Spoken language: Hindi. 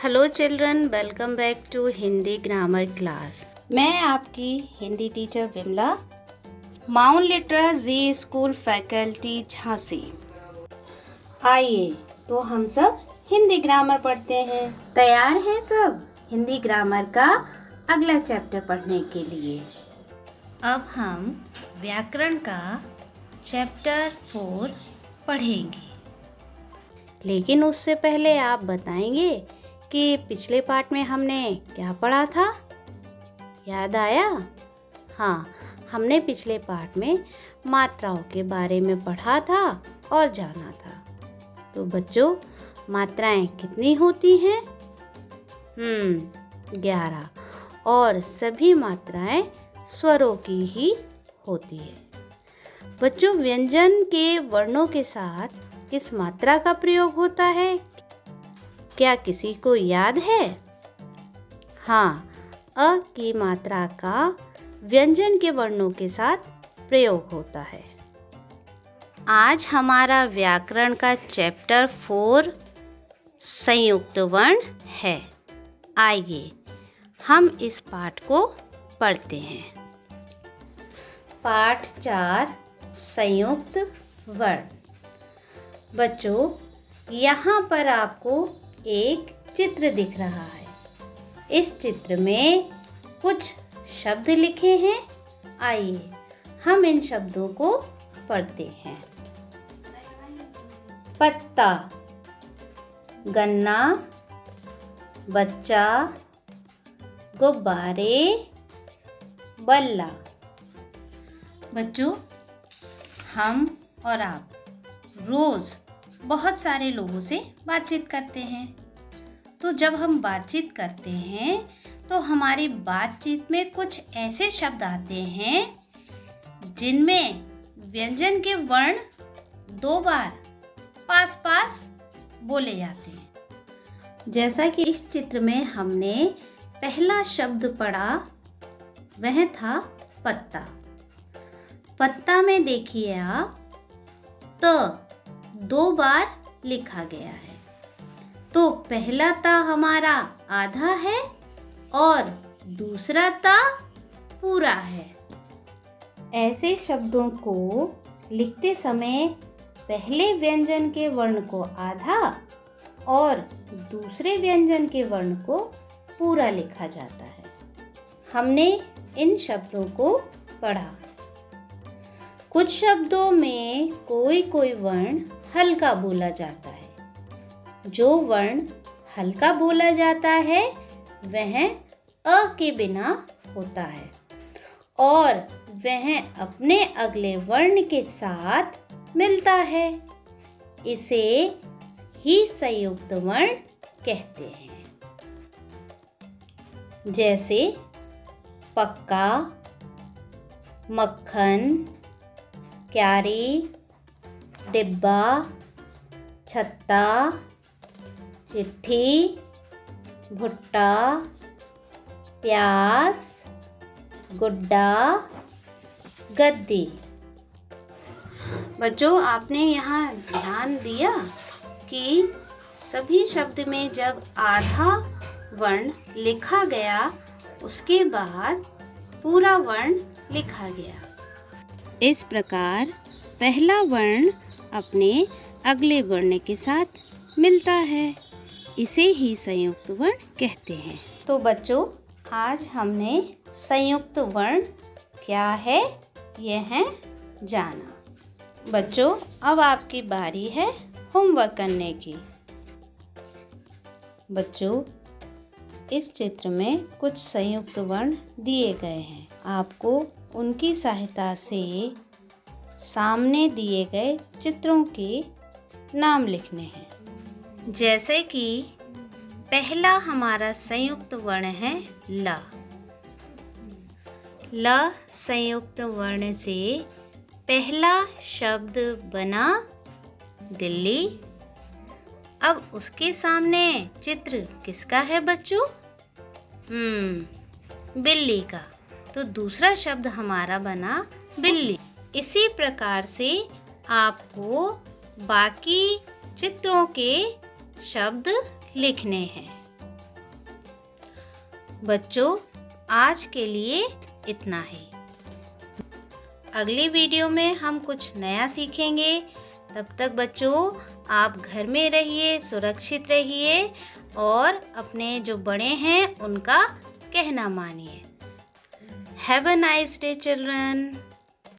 Hello children, welcome back to Hindi grammar class. मैं आपकी Hindi teacher Vimla, Mount Litera Zee school faculty Jhansi. आइए तो हम सब हिंदी ग्रामर पढ़ते हैं। तैयार हैं सब हिंदी ग्रामर का अगला चैप्टर पढ़ने के लिए? अब हम व्याकरण का चैप्टर 4 पढ़ेंगे। लेकिन उससे पहले आप बताएंगे कि पिछले पार्ट में हमने क्या पढ़ा था? याद आया? हाँ, हमने पिछले पार्ट में मात्राओं के बारे में पढ़ा था और जाना था। तो बच्चों, मात्राएं कितनी होती हैं? 11। और सभी मात्राएं स्वरों की ही होती है। बच्चों, व्यंजन के वर्णों के साथ किस मात्रा का प्रयोग होता है? क्या किसी को याद है? हाँ, अ की मात्रा का व्यंजन के वर्णों के साथ प्रयोग होता है। आज हमारा व्याकरण का चैप्टर 4 संयुक्त वर्ण है। आइए हम इस पाठ को पढ़ते हैं। पाठ 4 संयुक्त वर्ण। बच्चों, यहाँ पर आपको एक चित्र दिख रहा है। इस चित्र में कुछ शब्द लिखे हैं। आइए हम इन शब्दों को पढ़ते हैं। पत्ता, गन्ना, बच्चा, गुब्बारे, बल्ला। बच्चों, हम और आप रोज बहुत सारे लोगों से बातचीत करते हैं। तो जब हम बातचीत करते हैं तो हमारी बातचीत में कुछ ऐसे शब्द आते हैं जिनमें व्यंजन के वर्ण 2 बार पास पास बोले जाते हैं। जैसा कि इस चित्र में हमने पहला शब्द पढ़ा, वह था पत्ता। पत्ता में देखिए आप, त 2 बार लिखा गया है। तो पहला ता हमारा आधा है और दूसरा ता पूरा है। ऐसे शब्दों को लिखते समय पहले व्यंजन के वर्ण को आधा और दूसरे व्यंजन के वर्ण को पूरा लिखा जाता है। हमने इन शब्दों को पढ़ा। कुछ शब्दों में कोई कोई वर्ण हल्का बोला जाता है। जो वर्ण हल्का बोला जाता है वह अ के बिना होता है और वह अपने अगले वर्ण के साथ मिलता है। इसे ही संयुक्त वर्ण कहते हैं। जैसे पक्का, मक्खन, क्यारी, डिब्बा, छत्ता, चिट्ठी, भुट्टा, प्यास, गुड्डा, गद्दी। बच्चों, आपने यहाँ ध्यान दिया कि सभी शब्द में जब आधा वर्ण लिखा गया उसके बाद पूरा वर्ण लिखा गया। इस प्रकार पहला वर्ण अपने अगले वर्ण के साथ मिलता है। इसे ही संयुक्त वर्ण कहते हैं। तो बच्चों, आज हमने संयुक्त वर्ण क्या है यह जाना। बच्चों, अब आपकी बारी है होमवर्क करने की। बच्चों, इस चित्र में कुछ संयुक्त वर्ण दिए गए हैं। आपको उनकी सहायता से सामने दिए गए चित्रों के नाम लिखने हैं। जैसे कि पहला हमारा संयुक्त वर्ण है ल। ल संयुक्त वर्ण से पहला शब्द बना दिल्ली। अब उसके सामने चित्र किसका है बच्चों? बिल्ली का। तो दूसरा शब्द हमारा बना बिल्ली। इसी प्रकार से आपको बाकी चित्रों के शब्द लिखने हैं। बच्चों, आज के लिए इतना है। अगली वीडियो में हम कुछ नया सीखेंगे। तब तक बच्चों, आप घर में रहिए, सुरक्षित रहिए और अपने जो बड़े हैं उनका कहना मानिए। Have a nice day children.